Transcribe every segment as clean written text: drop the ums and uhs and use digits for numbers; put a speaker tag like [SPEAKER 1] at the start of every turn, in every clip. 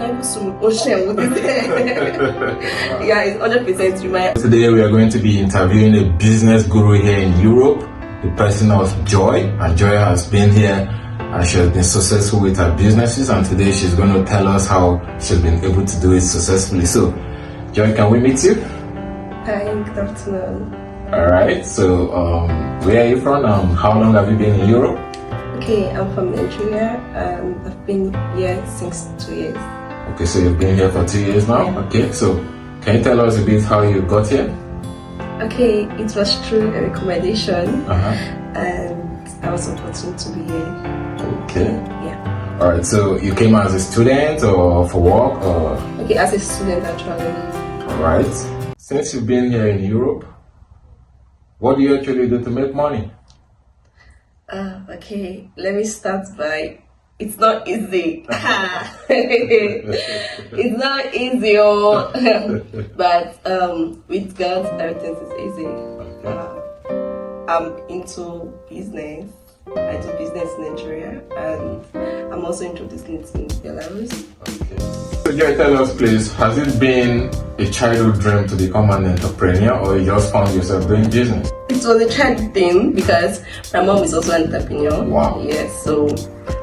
[SPEAKER 1] Yeah, it's 100% remind.
[SPEAKER 2] Today we are going to be interviewing a business guru here in Europe, the person of Joy. And Joy has been here and she has been successful with her businesses, and today she's going to tell us how she's been able to do it successfully. So, Joy, can we meet you?
[SPEAKER 1] Hi, good afternoon.
[SPEAKER 2] Alright, so where are you from? How long have you been in Europe?
[SPEAKER 1] Okay, I'm from Nigeria and I've been here since 2 years.
[SPEAKER 2] Okay, so you've been here for 2 years now?
[SPEAKER 1] Yeah.
[SPEAKER 2] Okay, so can you tell us a bit how you got here?
[SPEAKER 1] Okay, it was through a recommendation and I was opportune to be here.
[SPEAKER 2] Okay.
[SPEAKER 1] Yeah.
[SPEAKER 2] Alright, so you came as a student or for work or?
[SPEAKER 1] Okay, as a student actually.
[SPEAKER 2] Alright. Since you've been here in Europe, what do you actually do to make money?
[SPEAKER 1] Okay, let me start by, it's not easy. It's not easy, but with God, everything is easy. I'm into business. I do business in Nigeria, and I'm also into business in Belarus.
[SPEAKER 2] Okay. So Joy, tell us please, has it been a childhood dream to become an entrepreneur, or you just found yourself doing business?
[SPEAKER 1] It was a childhood thing because my mom is also an entrepreneur.
[SPEAKER 2] Wow.
[SPEAKER 1] Yes, so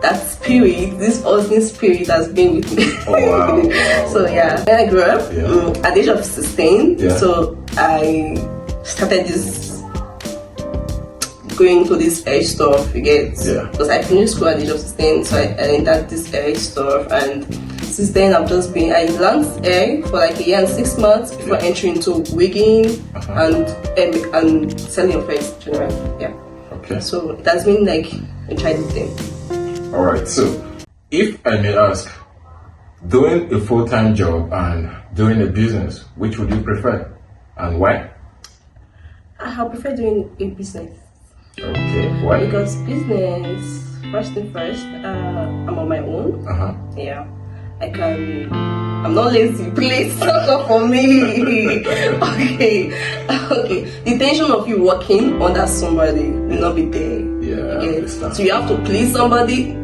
[SPEAKER 1] that spirit, this hustling spirit has been with me.
[SPEAKER 2] Oh wow.
[SPEAKER 1] So yeah, when I grew up, at the age of 16, so I started this going to this hair stuff, you get? Because I finished school at the age of 16, so I entered this hair stuff, and since then I learned hair for like a year and 6 months before entering into wigging and selling of hair generally. Yeah.
[SPEAKER 2] Okay.
[SPEAKER 1] So it has been like a childhood thing.
[SPEAKER 2] Alright, so if I may ask, doing a full-time job and doing a business, which would you prefer and why?
[SPEAKER 1] I prefer doing a business.
[SPEAKER 2] Okay, why?
[SPEAKER 1] Because business, first thing first, I'm on my own. Yeah, I'm not lazy. Please talk up for me. Okay. The tension of you working under somebody will not be there.
[SPEAKER 2] Yeah.
[SPEAKER 1] So you have to please somebody.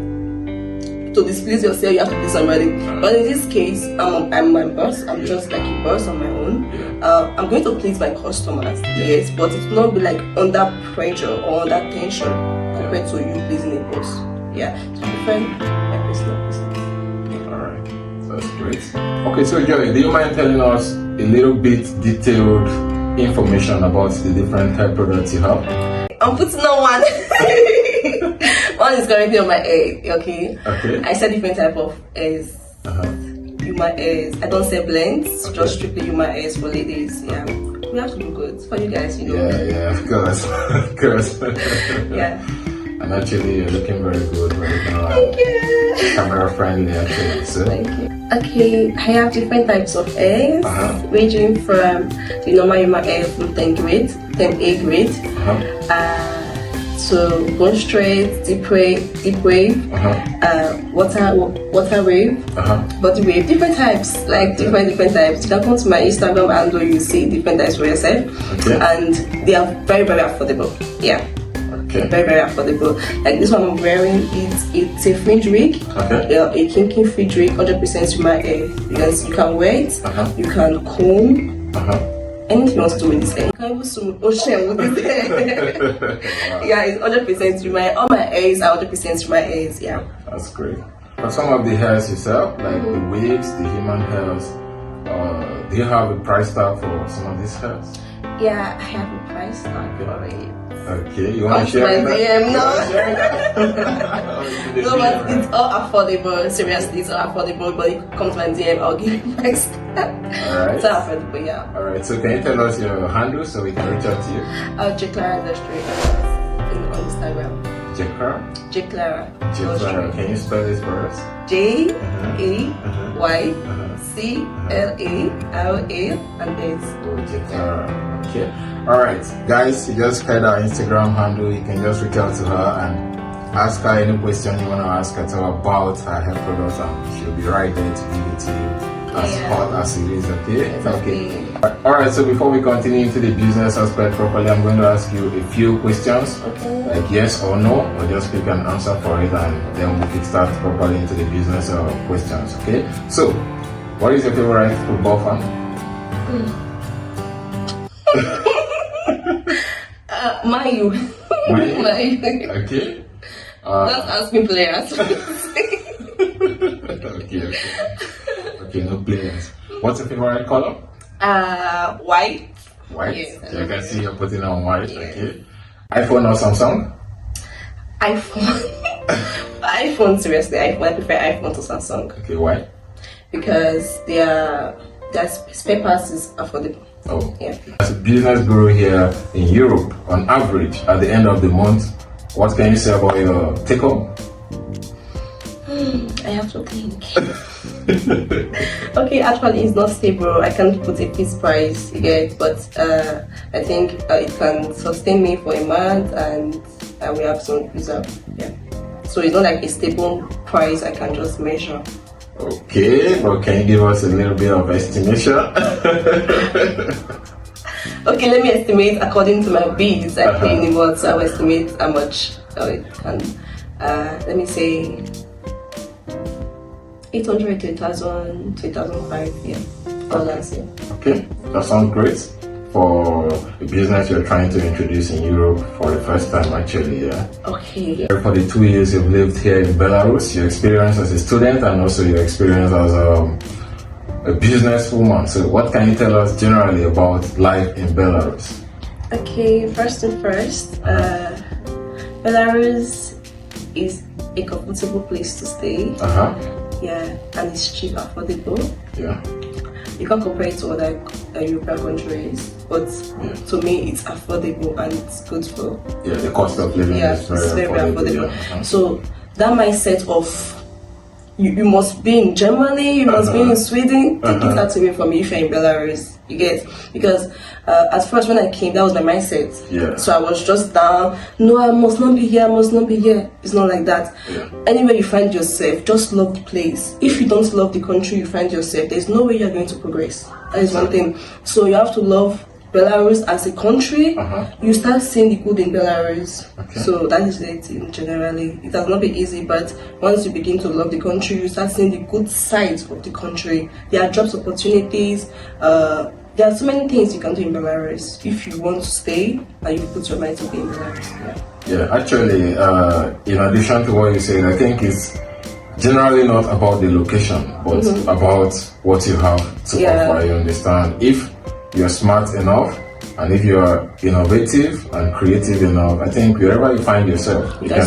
[SPEAKER 1] To displease yourself, you have to please somebody. But in this case, I'm my boss. I'm just like a boss on my own. I'm going to please my customers, yes, but it will not be like under pressure or under tension compared to you pleasing a boss. Yeah, so I prefer my personal business.
[SPEAKER 2] Alright, that's great. Okay, so Joy, do you mind telling us a little bit detailed information about the different hair products you have?
[SPEAKER 1] I'm putting on one. One is currently on my head, okay? I sell different type of hairs. Human hairs. I don't sell blends, just strictly human hairs for ladies. Yeah. We have to do good for you guys, you know.
[SPEAKER 2] Yeah, of course. Of course.
[SPEAKER 1] Yeah.
[SPEAKER 2] And actually you're looking very good right now.
[SPEAKER 1] Thank you.
[SPEAKER 2] Camera friendly actually. So.
[SPEAKER 1] Thank you. Okay, I have different types of hairs, ranging from the normal human hair from 10 grade, 10A grade, to bone straight, deep wave, water wave, body wave, different types, like different types. You can come to my Instagram and you see different types for yourself, and they are very, very affordable. Yeah. Very, very affordable. Like this one I'm wearing, it's a fringe wig, a kinky fringe wig, 100% human hair. Because you can wear it, you can comb, anything you want to do with this hair. You can even swim with ocean with this hair. Yeah, it's 100% human. All my hairs are 100% human hairs. Yeah.
[SPEAKER 2] That's great. For some of the hairs you sell, like the wigs, the human hairs, do you have a price tag for some of these hairs?
[SPEAKER 1] Yeah, I have a price tag for it.
[SPEAKER 2] Okay, you want to share
[SPEAKER 1] that? No, but it's all affordable. Seriously, it's all affordable. But if you come to my DM, I'll give you price.
[SPEAKER 2] Alright.
[SPEAKER 1] It's all affordable, yeah.
[SPEAKER 2] Alright, so can you tell us your handle so we can reach out to you?
[SPEAKER 1] Jclara Industry on Instagram.
[SPEAKER 2] Jclara?
[SPEAKER 1] Jclara.
[SPEAKER 2] Jclara. Can you spell this for us?
[SPEAKER 1] JAYCLARA and this.
[SPEAKER 2] Jclara. Okay. Alright, guys, you just heard our Instagram handle. You can just reach out to her and ask her any question you want to ask her about her hair products, and she'll be right there to give it to you as hot as it is, okay? Okay. Alright, so before we continue into the business aspect properly, I'm going to ask you a few questions, like yes or no, or just pick an answer for it, and then we can start properly into the business questions, okay? So, what is your favorite football fan?
[SPEAKER 1] Mayu.
[SPEAKER 2] Mayu. Okay.
[SPEAKER 1] Don't ask me players.
[SPEAKER 2] Okay, no players. What's your favorite color?
[SPEAKER 1] White.
[SPEAKER 2] White?
[SPEAKER 1] Yes,
[SPEAKER 2] I can see you're putting on white, okay. iPhone or Samsung?
[SPEAKER 1] iPhone. iPhone, seriously, iPhone. I prefer iPhone to Samsung.
[SPEAKER 2] Okay, why?
[SPEAKER 1] Because their spare parts is affordable.
[SPEAKER 2] Oh.
[SPEAKER 1] Yeah.
[SPEAKER 2] As a business guru here in Europe, on average, at the end of the month, what can you say about your take-home?
[SPEAKER 1] I have to think. Okay, actually it's not stable. I can't put a fixed price yet, but I think it can sustain me for a month, and we have some reserve. Yeah. So it's not like a stable price I can just measure.
[SPEAKER 2] Okay, but can you give us a little bit of estimation?
[SPEAKER 1] Okay, let me estimate according to my bills I pay in a month. So I'll estimate how much it can. Let me say 800 to 1,000, 2,005, yeah. Dollars, yeah.
[SPEAKER 2] Okay, that sounds great for a business you're trying to introduce in Europe for the first time, actually, yeah.
[SPEAKER 1] Okay.
[SPEAKER 2] For the 2 years you've lived here in Belarus, your experience as a student and also your experience as a businesswoman. So what can you tell us generally about life in Belarus?
[SPEAKER 1] Okay, first and first, Belarus is a comfortable place to stay. Yeah, and it's cheap, affordable.
[SPEAKER 2] Yeah.
[SPEAKER 1] You can't compare it to other European countries, but to me it's affordable and it's good for.
[SPEAKER 2] Yeah, the cost of living is very affordable. Yeah.
[SPEAKER 1] So that mindset of you must be in Germany, you must be in Sweden, take it out away from me if you're in Belarus. You get? Because at first when I came, that was my mindset.
[SPEAKER 2] Yeah.
[SPEAKER 1] So I was just down. No, I must not be here. I must not be here. It's not like that.
[SPEAKER 2] Yeah.
[SPEAKER 1] Anywhere you find yourself, just love the place. If you don't love the country you find yourself, there's no way you're going to progress. That is one thing. So you have to love Belarus as a country. You start seeing the good in Belarus. So that is it in generally. It has not been easy, but once you begin to love the country, you start seeing the good sides of the country. There are jobs opportunities. There are so many things you can do in Belarus if you want to stay and you put your mind to be in Belarus.
[SPEAKER 2] Yeah, actually, in addition to what you said, I think it's generally not about the location, but about what you have to offer. You understand? If you're smart enough and if you're innovative and creative enough, I think wherever you find yourself, you can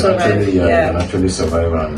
[SPEAKER 2] actually survive. And,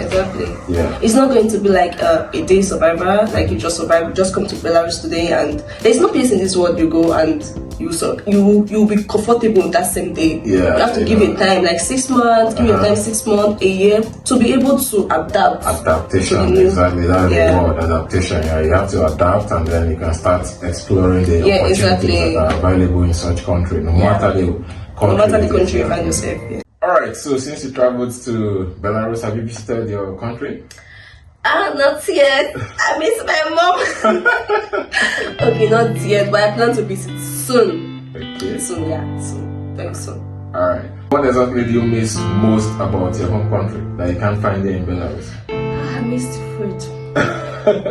[SPEAKER 2] yeah.
[SPEAKER 1] It's not going to be like a day survivor, like you just survive, just come to Belarus today, and there's no place in this world you go and you'll be comfortable in that same day.
[SPEAKER 2] Yeah,
[SPEAKER 1] you have to give it time, like 6 months, give your time 6 months, a year, to be able to adapt.
[SPEAKER 2] Adaptation, exactly. That's the word, adaptation. Yeah, you have to adapt, and then you can start exploring the opportunities that are available in such country, no matter the country
[SPEAKER 1] you find yourself. Yeah.
[SPEAKER 2] Alright, so since you traveled to Belarus, have you visited your country?
[SPEAKER 1] Not yet. I miss my mom. Okay, not yet, but I plan to visit soon.
[SPEAKER 2] Okay.
[SPEAKER 1] Soon, yeah, soon. Very soon.
[SPEAKER 2] Alright. What exactly do you miss most about your home country that you can't find there in Belarus?
[SPEAKER 1] I miss the food.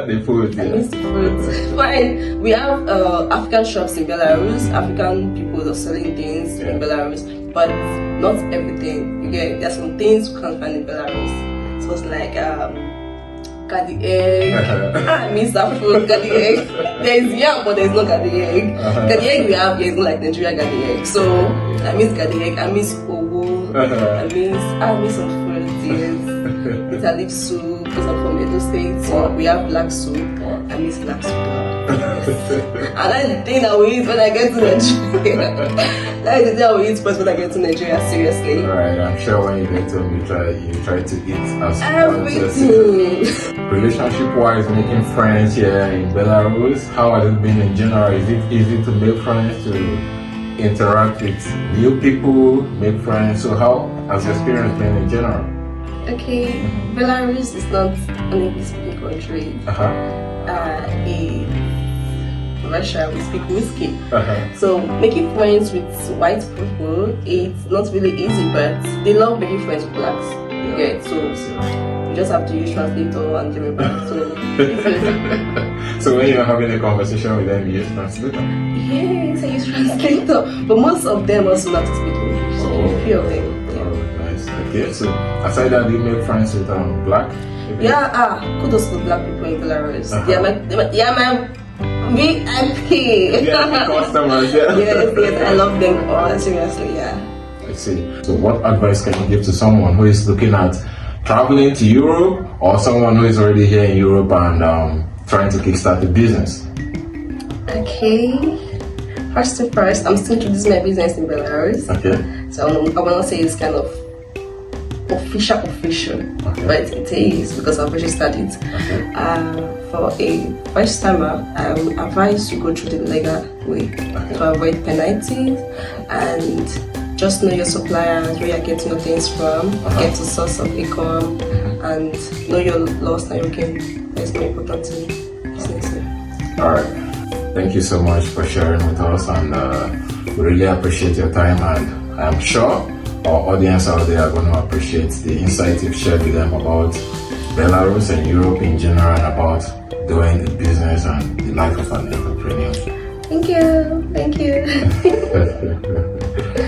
[SPEAKER 2] The food, yeah.
[SPEAKER 1] I miss the food. Fine. We have African shops in Belarus, African people are selling things in Belarus, but not everything. You get, there's some things you can't find in Belarus. So it's like garden egg. I miss that food, garden egg. There is yam, but there's no garden egg. Garden egg we have here is not like Nigeria garden egg. So I miss garden egg. I miss owo. I miss some food. Yes. Bitter leaf soup because I'm from Edo State. So we have black soup. I miss black soup. And that's the thing I will eat when I get to Nigeria. That is the thing I will eat first when I get to Nigeria, seriously.
[SPEAKER 2] Alright, I'm sure when you get home you try to eat as
[SPEAKER 1] everything.
[SPEAKER 2] Relationship-wise, making friends here in Belarus, how has it been in general? Is it easy to make friends, to interact with new people, make friends? So how has your experience been in general?
[SPEAKER 1] Okay, Belarus is not an English-speaking country. Russia, we speak whiskey. So making friends with white people, it's not really easy, but they love making friends with blacks. Yeah, so you just have to use translator and Yoruba.
[SPEAKER 2] So when you're having a conversation with them, you use translator?
[SPEAKER 1] Yes, I use translator. But most of them also not speak English. So a few of them.
[SPEAKER 2] Nice. Okay, so aside that, do you make friends with black?
[SPEAKER 1] Yeah, kudos to black people in Belarus. They are my VIP.
[SPEAKER 2] Yeah, customers, yeah.
[SPEAKER 1] Yes, I love them all, seriously, yeah.
[SPEAKER 2] I see. So what advice can you give to someone who is looking at traveling to Europe, or someone who is already here in Europe and trying to kickstart a business?
[SPEAKER 1] Okay. First, I'm still introducing my business in Belarus.
[SPEAKER 2] Okay.
[SPEAKER 1] So I will not say it's kind of official, but it is because I've already started. For a first timer, I would advise you go through the legal way to avoid penalties and just know your suppliers, where you're getting your things from, get the source of income, and know your loss and your gain. That's more important in business.
[SPEAKER 2] Alright. Thank you so much for sharing with us, and we really appreciate your time, and I'm sure our audience out there are going to appreciate the insights you've shared with them about Belarus and Europe in general, and about doing the business and the life of an entrepreneur.
[SPEAKER 1] Thank you.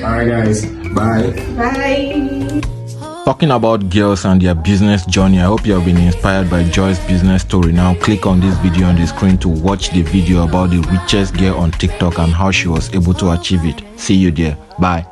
[SPEAKER 2] Alright guys, bye.
[SPEAKER 1] Bye.
[SPEAKER 2] Talking about girls and their business journey, I hope you have been inspired by Joy's business story. Now click on this video on the screen to watch the video about the richest girl on TikTok and how she was able to achieve it. See you there. Bye.